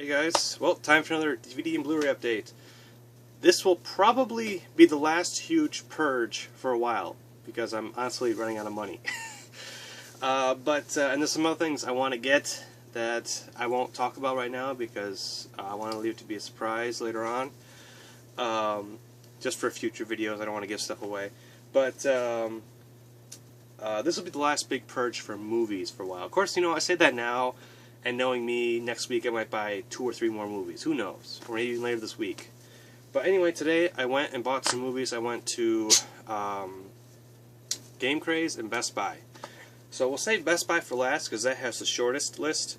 Hey guys, well, time for another DVD and Blu-ray update. This will probably be the last huge purge for a while, because I'm honestly running out of money. And there's some other things I want to get that I won't talk about right now, because I want to leave it to be a surprise later on. Just for future videos, I don't want to give stuff away. But this will be the last big purge for movies for a while. Of course, you know, I say that now, and knowing me, next week I might buy 2 or 3 more movies. Who knows? Or maybe even later this week. But anyway, today I went and bought some movies. I went to Game Craze and Best Buy. So we'll save Best Buy for last because that has the shortest list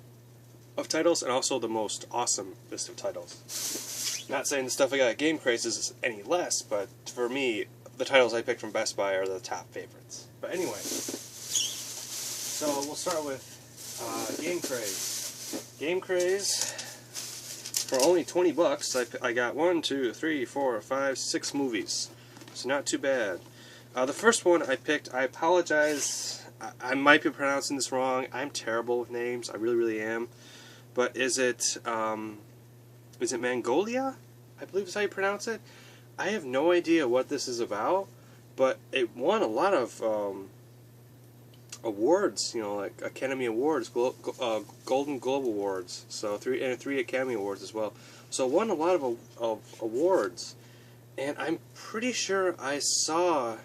of titles and also the most awesome list of titles. Not saying the stuff I got at Game Craze is any less, but for me, the titles I picked from Best Buy are the top favorites. But anyway, so we'll start with Game Craze. Game Craze, for only 20 bucks, I got 1, 2, 3, 4, 5, 6 movies. So not too bad. The first one I picked, I apologize, I might be pronouncing this wrong. I'm terrible with names, I really, really am. But is it Mongolia? I believe is how you pronounce it. I have no idea what this is about, but it won a lot of awards, you know, like Academy Awards, Golden Globe Awards, so 3 Academy Awards as well. So it won a lot of awards, and I'm pretty sure I saw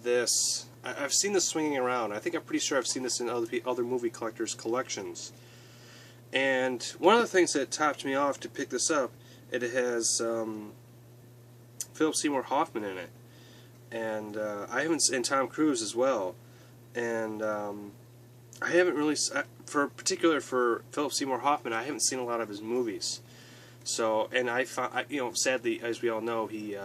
this. I've seen this swinging around. I think I'm pretty sure I've seen this in other movie collectors' collections. And one of the things that topped me off to pick this up, it has Philip Seymour Hoffman in it, and and Tom Cruise as well. And I haven't really, for Philip Seymour Hoffman, I haven't seen a lot of his movies. So, and I found, you know, sadly, as we all know, he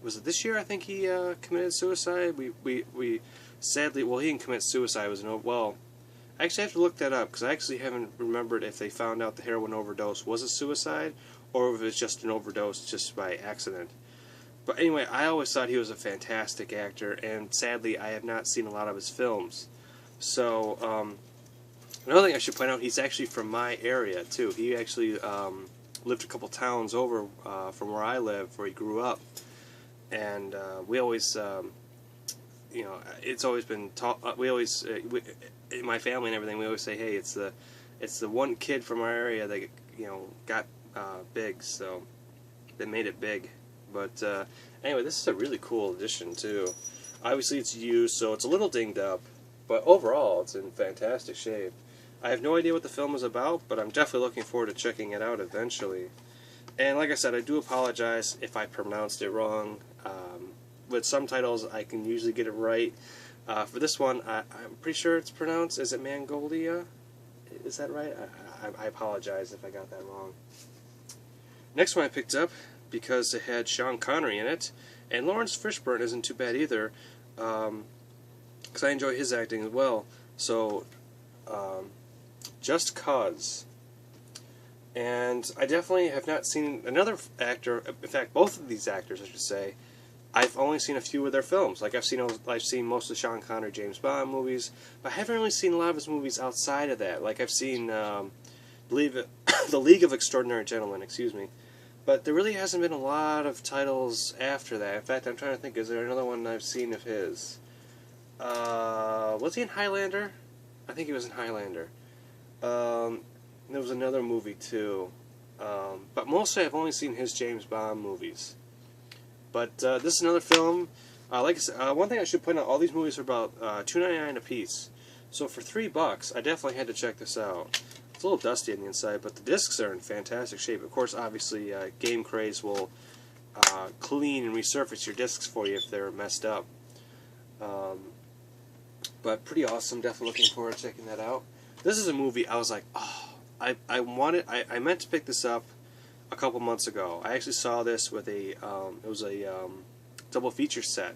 was it this year? I think he committed suicide. We sadly, well, he didn't commit suicide. It was well, I actually have to look that up because I actually haven't remembered if they found out the heroin overdose was a suicide or if it was just an overdose just by accident. But anyway, I always thought he was a fantastic actor, and sadly, I have not seen a lot of his films. So, another thing I should point out, he's actually from my area, too. He actually lived a couple towns over from where I live, where he grew up. And we always, you know, it's always been taught, in my family and everything, we always say, hey, it's the one kid from our area that, you know, got big, so they made it big. But anyway, this is a really cool edition too. Obviously it's used, so it's a little dinged up, but overall it's in fantastic shape. I have no idea what the film is about, but I'm definitely looking forward to checking it out eventually. And like I said, I do apologize if I pronounced it wrong. With some titles I can usually get it right. For this one, I'm pretty sure it's pronounced, is it Mongolia? Is that right? I apologize if I got that wrong. Next one I picked up, because it had Sean Connery in it, and Lawrence Fishburne isn't too bad either, because I enjoy his acting as well. So, Just Cause. And I definitely have not seen another actor, in fact both of these actors I should say, I've only seen a few of their films. Like I've seen most of the Sean Connery James Bond movies, but I haven't really seen a lot of his movies outside of that. Like I've seen, believe it, The League of Extraordinary Gentlemen, excuse me. But there really hasn't been a lot of titles after that. In fact, I'm trying to think, is there another one I've seen of his? Was he in Highlander? I think he was in Highlander. There was another movie too. But mostly I've only seen his James Bond movies. But this is another film. Like I said, one thing I should point out, all these movies are about $2.99 a piece. So for $3, I definitely had to check this out. It's a little dusty on the inside, but the discs are in fantastic shape. Of course, obviously, Game Craze will clean and resurface your discs for you if they're messed up. But pretty awesome. Definitely looking forward to checking that out. This is a movie I was like, oh, I meant to pick this up a couple months ago. I actually saw this with it was a double feature set.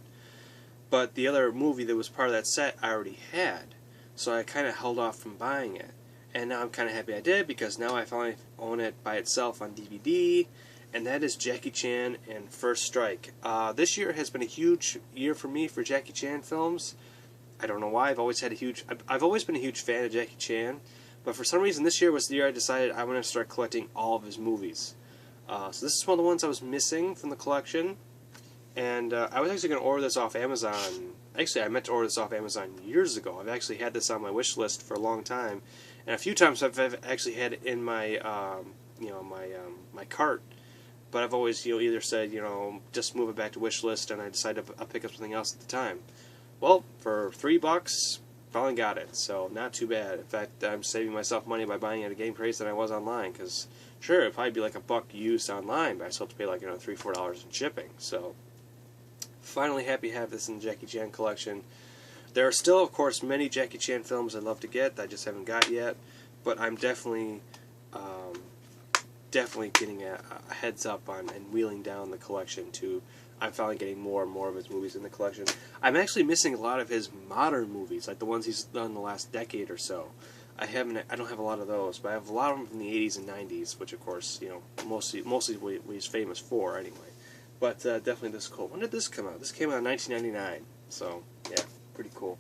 But the other movie that was part of that set I already had, so I kind of held off from buying it. And now I'm kind of happy I did, because now I finally own it by itself on DVD, and that is Jackie Chan and First Strike. This year has been a huge year for me for Jackie Chan films. I don't know why. I've always been a huge fan of Jackie Chan, But for some reason, this year was the year I decided I want to start collecting all of his movies. So this is one of the ones I was missing from the collection. And I was actually going to order this off Amazon. Actually, I meant to order this off Amazon years ago. I've actually had this on my wish list for a long time. And a few times I've actually had it in my, my cart. But I've always, either said, just move it back to wish list, and I decided I'll pick up something else at the time. Well, for $3, finally got it. So not too bad. In fact, I'm saving myself money by buying it at a game price than I was online. Because sure, it'd probably be like $1 used online, but I still have to pay like $3-4 in shipping. So finally happy to have this in the Jackie Chan collection. There are still, of course, many Jackie Chan films I'd love to get that I just haven't got yet. But I'm definitely getting a heads up on and wheeling down the collection to. I'm finally getting more and more of his movies in the collection. I'm actually missing a lot of his modern movies, like the ones he's done in the last decade or so. I don't have a lot of those, but I have a lot of them from the 80s and 90s, which of course, mostly what he's famous for anyway. But definitely this is cool. When did this come out? This came out in 1999, so yeah, pretty cool.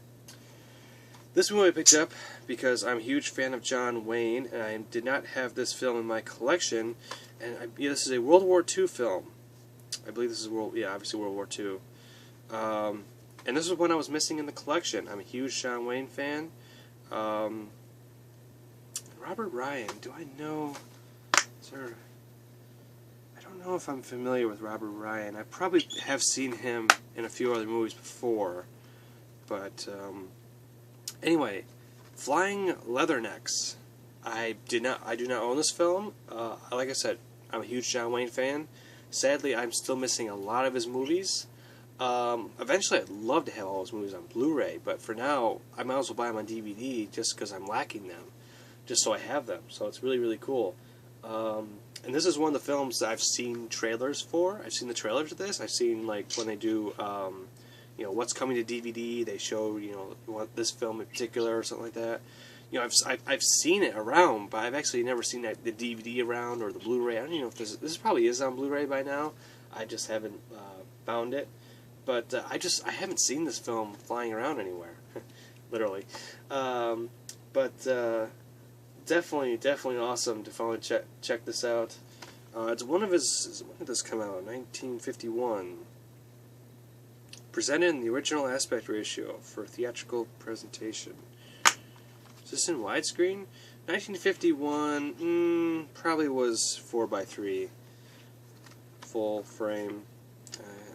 This movie I picked up because I'm a huge fan of John Wayne, and I did not have this film in my collection. And this is a World War II film. I believe this is obviously World War II. And this is one I was missing in the collection. I'm a huge John Wayne fan. Robert Ryan, do I know? Sir, I don't know if I'm familiar with Robert Ryan. I probably have seen him in a few other movies before, but. Anyway, Flying Leathernecks. I do not own this film. Like I said, I'm a huge John Wayne fan. Sadly, I'm still missing a lot of his movies. Eventually, I'd love to have all his movies on Blu-ray, but for now, I might as well buy them on DVD just because I'm lacking them, just so I have them. So it's really, really cool. And this is one of the films that I've seen trailers for. I've seen the trailers of this. I've seen like when they do. What's coming to DVD. They show, what this film in particular or something like that. I've seen it around, but I've actually never seen the DVD around or the Blu-ray. I don't even know if this probably is on Blu-ray by now. I just haven't found it. But I haven't seen this film flying around anywhere, literally. Definitely awesome to finally check this out. It's when did this come out? 1951. Presented in the original aspect ratio for theatrical presentation. Is this in widescreen? 1951, probably was 4:3 full frame.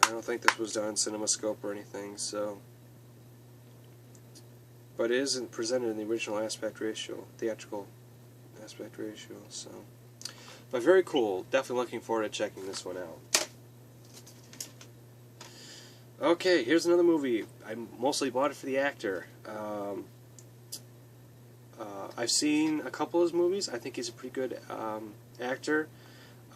I don't think this was done CinemaScope or anything, so. But it isn't presented in the original aspect ratio, theatrical aspect ratio, so. But very cool. Definitely looking forward to checking this one out. Okay, here's another movie. I mostly bought it for the actor. I've seen a couple of his movies. I think he's a pretty good actor.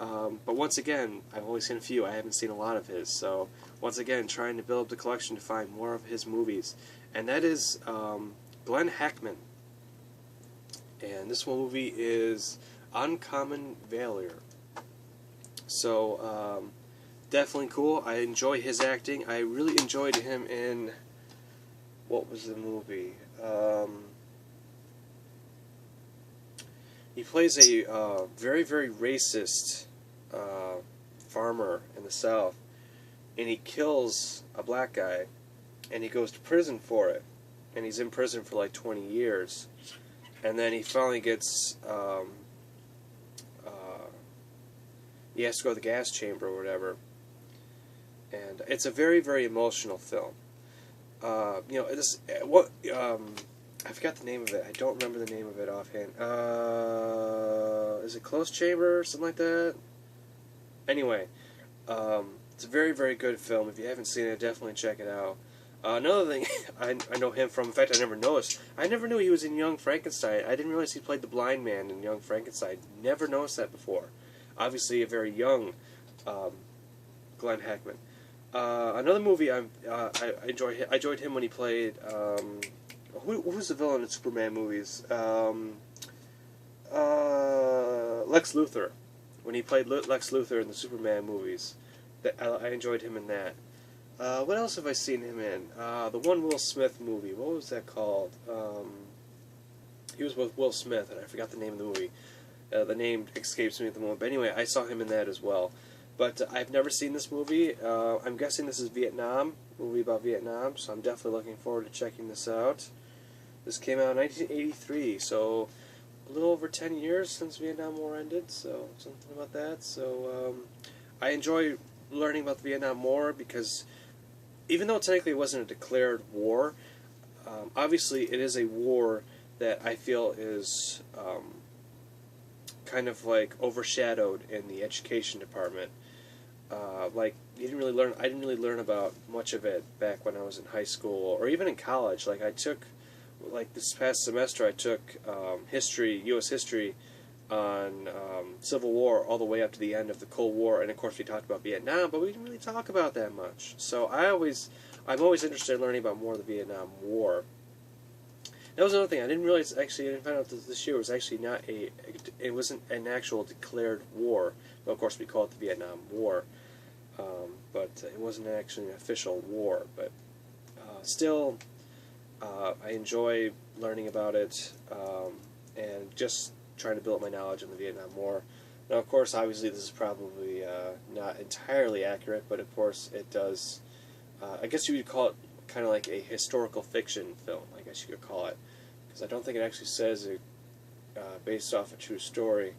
But once again, I've only seen a few. I haven't seen a lot of his. So, once again, trying to build up the collection to find more of his movies. And that is Glenn Hackman. And this movie is Uncommon Valor. So, definitely cool. I enjoy his acting. I really enjoyed him in, what was the movie? He plays a very, very racist farmer in the South, and he kills a black guy, and he goes to prison for it, and he's in prison for like 20 years, and then he finally gets, he has to go to the gas chamber or whatever. And it's a very, very emotional film. I forgot the name of it. I don't remember the name of it offhand. Is it Close Chamber or something like that? Anyway, it's a very, very good film. If you haven't seen it, definitely check it out. Another thing I know him from, in fact, I never knew he was in Young Frankenstein. I didn't realize he played the blind man in Young Frankenstein. Never noticed that before. Obviously, a very young Glenn Hackman. Another movie I enjoyed him when he played who was the villain in Superman movies? Lex Luthor. When he played Lex Luthor in the Superman movies, I enjoyed him in that. What else have I seen him in? The one Will Smith movie. What was that called? He he was with Will Smith, and I forgot the name of the movie. The name escapes me at the moment. But anyway, I saw him in that as well. But I've never seen this movie. I'm guessing this is Vietnam, movie about Vietnam, so I'm definitely looking forward to checking this out. This came out in 1983, so a little over 10 years since Vietnam War ended, so something about that. So I enjoy learning about the Vietnam War because even though technically it wasn't a declared war, obviously it is a war that I feel is kind of like overshadowed in the education department. Like I didn't really learn about much of it back when I was in high school or even in college. Like like this past semester I took history, U.S. history on Civil War all the way up to the end of the Cold War, and of course we talked about Vietnam, but we didn't really talk about that much. So I'm always interested in learning about more of the Vietnam War. That was another thing. I didn't realize, actually, I didn't find out that this year was actually it wasn't an actual declared war. Well, of course, we call it the Vietnam War, but it wasn't actually an official war. But still, I enjoy learning about it and just trying to build my knowledge on the Vietnam War. Now, of course, obviously, this is probably not entirely accurate, but of course, it does. I guess you would call it kind of like a historical fiction film, I guess you could call it, because I don't think it actually says it based off a true story,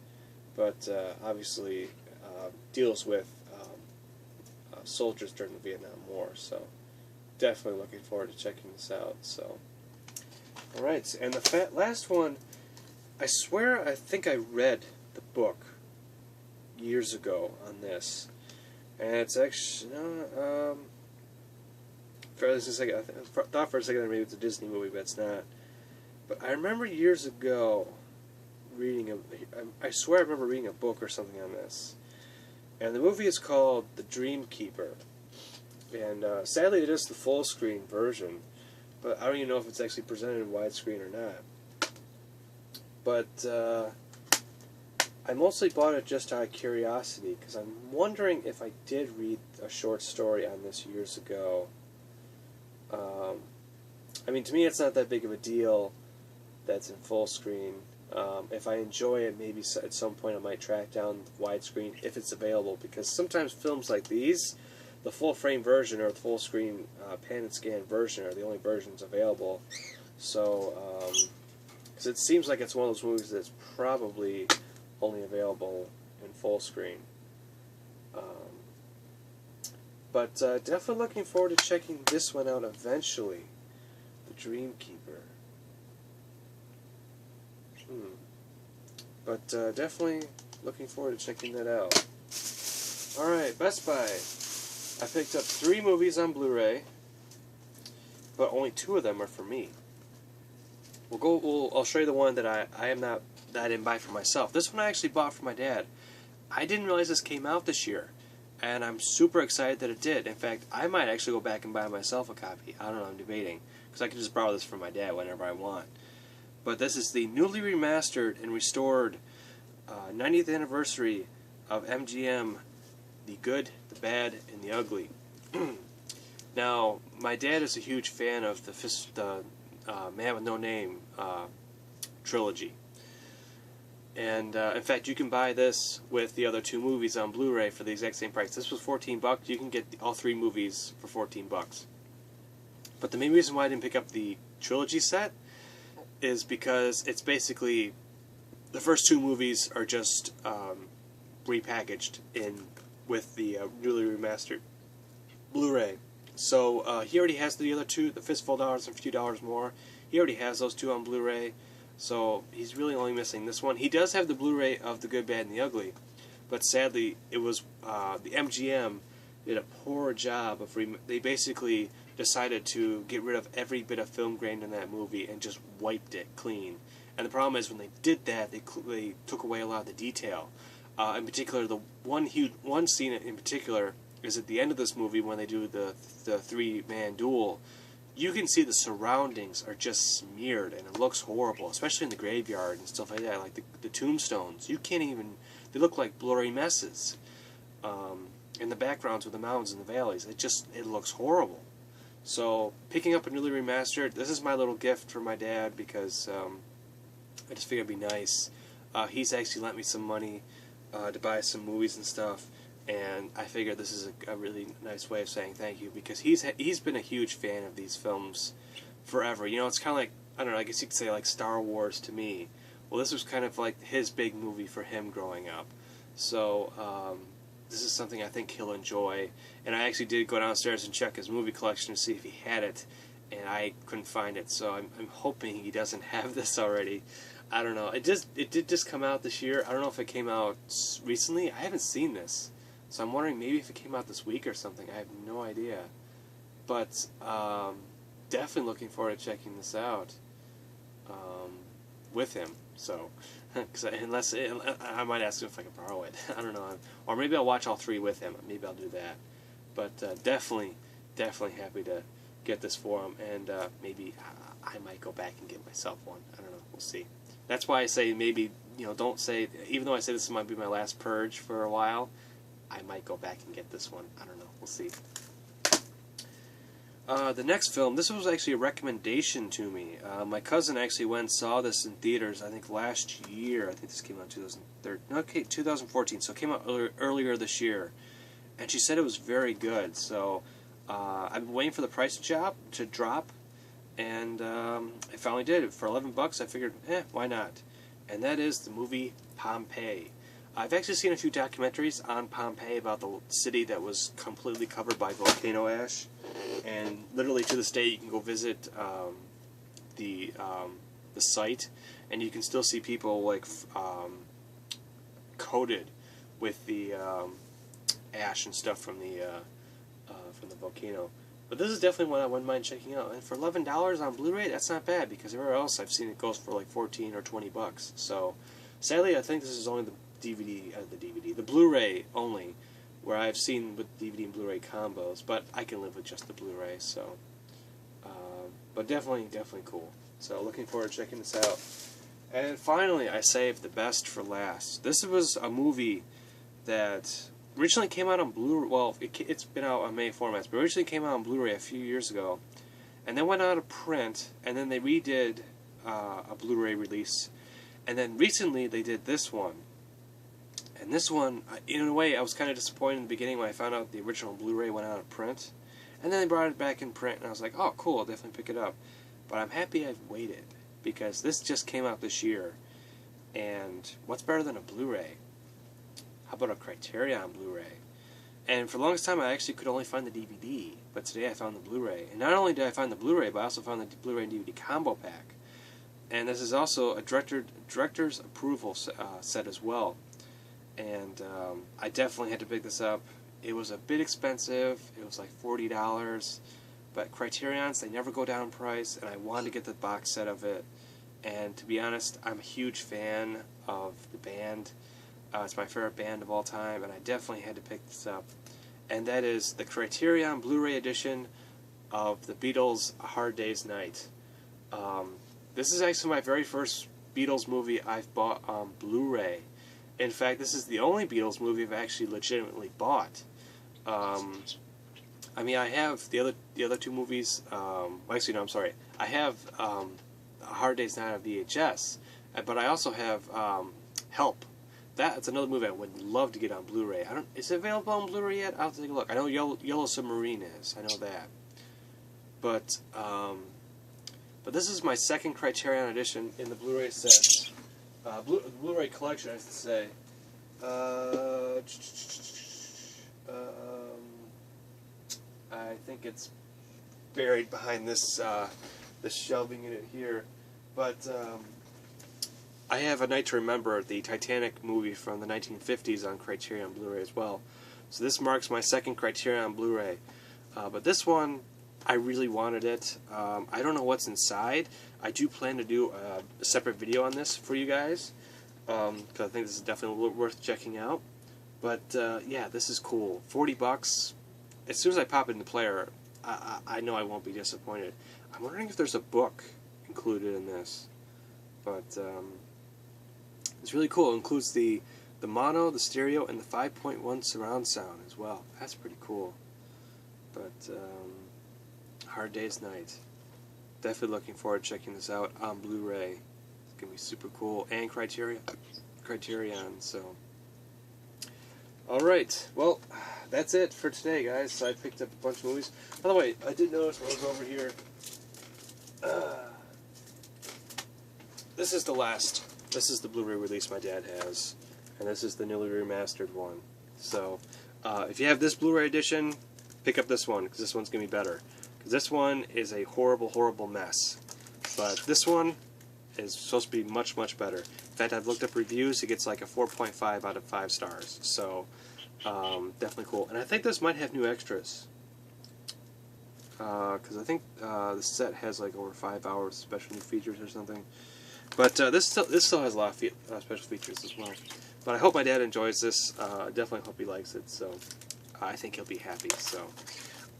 but obviously deals with soldiers during the Vietnam War, so definitely looking forward to checking this out. So, alright, and the last one, I swear I think I read the book years ago on this, and it's actually, I thought for a second that maybe it's a Disney movie, but it's not. But I remember years ago reading I swear I remember reading a book or something on this. And the movie is called The Dream Keeper. And sadly it is the full screen version, but I don't even know if it's actually presented in widescreen or not. But I mostly bought it just out of curiosity, because I'm wondering if I did read a short story on this years ago. I mean, to me it's not that big of a deal that's in full screen. If I enjoy it, maybe at some point I might track down widescreen if it's available, because sometimes films like these, the full frame version or the full screen pan and scan version are the only versions available. So, because it seems like it's one of those movies that's probably only available in full screen. But definitely looking forward to checking this one out eventually. The Dream Keeper. But definitely looking forward to checking that out. Alright, Best Buy. I picked up 3 movies on Blu-ray, but only 2 of them are for me. I'll show you the one that I didn't buy for myself. This one I actually bought for my dad. I didn't realize this came out this year, and I'm super excited that it did. In fact, I might actually go back and buy myself a copy. I don't know, I'm debating, because I can just borrow this from my dad whenever I want. But this is the newly remastered and restored 90th anniversary of MGM, The Good, the Bad, and the Ugly. Now, my dad is a huge fan of the Man with No Name trilogy. And in fact, you can buy this with the other 2 movies on Blu-ray for the exact same price. This was $14. You can get all 3 movies for $14. But the main reason why I didn't pick up the trilogy set is because it's basically the first 2 movies are just repackaged with the newly remastered Blu-ray. So he already has the other 2, the Fistful of Dollars and a few dollars more. He already has those 2 on Blu-ray, so he's really only missing this one. He does have the Blu-ray of The Good, Bad, and the Ugly, but sadly it was the MGM did a poor job of they basically decided to get rid of every bit of film grain in that movie and just wiped it clean. And the problem is when they did that, they took away a lot of the detail. In particular, the one scene in particular is at the end of this movie when they do the 3-man duel. You can see the surroundings are just smeared and it looks horrible, especially in the graveyard and stuff like that, like the tombstones. You can't even, they look like blurry messes. In the backgrounds with the mountains and the valleys, it looks horrible. So, picking up a newly remastered, this is my little gift for my dad because I just figured it'd be nice. He's actually lent me some money to buy some movies and stuff, and I figured this is a really nice way of saying thank you, because he's been a huge fan of these films forever. You know, it's kind of like, I don't know, I guess you could say like Star Wars to me. Well, this was kind of like his big movie for him growing up. So this is something I think he'll enjoy. And I actually did go downstairs and check his movie collection to see if he had it, and I couldn't find it. So I'm hoping he doesn't have this already. I don't know. It did just come out this year. I don't know if it came out recently. I haven't seen this, so I'm wondering maybe if it came out this week or something. I have no idea. But definitely looking forward to checking this out with him. So, cause unless I might ask him if I can borrow it. I don't know. Or maybe I'll watch all three with him. Maybe I'll do that. But definitely happy to get this for him, and maybe I might go back and get myself one. I don't know. We'll see. That's why I say maybe, you know, don't say, even though I say this might be my last purge for a while, I might go back and get this one. I don't know. We'll see. The next film, this was actually a recommendation to me. My cousin actually went and saw this in theaters, I think last year. I think this came out in 2014, so it came out earlier this year. And she said it was very good, so I've been waiting for the price to drop, and I finally did. For $11, I figured, why not? And that is the movie Pompeii. I've actually seen a few documentaries on Pompeii about the city that was completely covered by volcano ash, and literally to this day you can go visit the site, and you can still see people like coated with the ash and stuff from the volcano. But this is definitely one I wouldn't mind checking out. And for $11 on Blu-ray, that's not bad, because everywhere else I've seen it goes for like 14 or 20 bucks. So sadly, I think this is only the the Blu-ray only, where I've seen with DVD and Blu-ray combos, but I can live with just the Blu-ray. So, but definitely cool. So looking forward to checking this out. And finally, I saved the best for last. This was a movie that originally came out on Blu-ray. Well, it's been out on many formats, but originally came out on Blu-ray a few years ago, and then went out of print, and then they redid a Blu-ray release, and then recently they did this one. And this one, in a way, I was kind of disappointed in the beginning when I found out the original Blu-ray went out of print, and then they brought it back in print, and I was like, oh, cool, I'll definitely pick it up. But I'm happy I've waited, because this just came out this year, and what's better than a Blu-ray? How about a Criterion Blu-ray? And for the longest time, I actually could only find the DVD, but today I found the Blu-ray. And not only did I find the Blu-ray, but I also found the Blu-ray and DVD combo pack. And this is also a director's approval set as well. And I definitely had to pick this up. It was a bit expensive. It was like $40. But Criterion's, they never go down in price, and I wanted to get the box set of it. And to be honest, I'm a huge fan of the band. It's my favorite band of all time, and I definitely had to pick this up. And that is the Criterion Blu-ray edition of the Beatles' A Hard Day's Night. This is actually my very first Beatles movie I've bought on Blu-ray. In fact, this is the only Beatles movie I've actually legitimately bought. I mean, I have the other two movies. Actually, no, I'm sorry. I have A Hard Day's Night on VHS, but I also have Help. That's another movie I would love to get on Blu-ray. Is it available on Blu-ray yet? I'll have to take a look. I know Yellow Submarine is. I know that. But this is my second Criterion edition in the Blu-ray set. Blu-ray collection, I should say. I think it's buried behind this shelving unit here. But I have A Night to Remember, the Titanic movie from the 1950s on Criterion Blu-ray as well. So this marks my second Criterion Blu-ray. But this one, I really wanted it. I don't know what's inside. I do plan to do a separate video on this for you guys, because I think this is definitely worth checking out. But yeah, this is cool. $40. As soon as I pop it in the player, I know I won't be disappointed. I'm wondering if there's a book included in this. But it's really cool. It includes the mono, the stereo, and the 5.1 surround sound as well. That's pretty cool. But Hard Day's Night. Definitely looking forward to checking this out on Blu-ray. gonna be super cool, and Criterion. So, all right, well, that's it for today, guys. So I picked up a bunch of movies. By the way, I did notice when I was over here. This is the last. This is the Blu-ray release my dad has, and this is the newly remastered one. So, if you have this Blu-ray edition, pick up this one, because this one's going to be better. Because this one is a horrible, horrible mess. But this one is supposed to be much, much better. In fact, I've looked up reviews, it gets like a 4.5 out of 5 stars. So, definitely cool. And I think this might have new extras. Because I think the set has like over 5 hours of special new features or something. But this still has a lot of special features as well. But I hope my dad enjoys this. Definitely hope he likes it. So I think he'll be happy. So,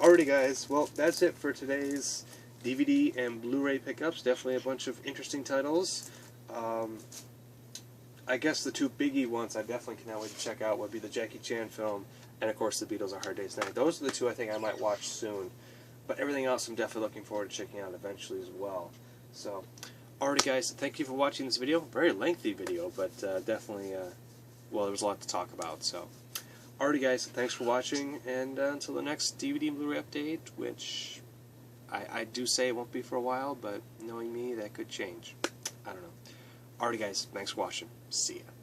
alrighty, guys. Well, that's it for today's DVD and Blu-ray pickups. Definitely a bunch of interesting titles. I guess the two biggie ones I definitely cannot wait to check out would be the Jackie Chan film and, of course, the Beatles: A Hard Day's Night. Those are the two I think I might watch soon. But everything else I'm definitely looking forward to checking out eventually as well. So, alrighty, guys, thank you for watching this video. Very lengthy video, but definitely, well, there was a lot to talk about. So, alrighty, guys, thanks for watching, and until the next DVD and Blu-ray update, which I do say it won't be for a while, but knowing me, that could change. I don't know. Alrighty, guys, thanks for watching. See ya.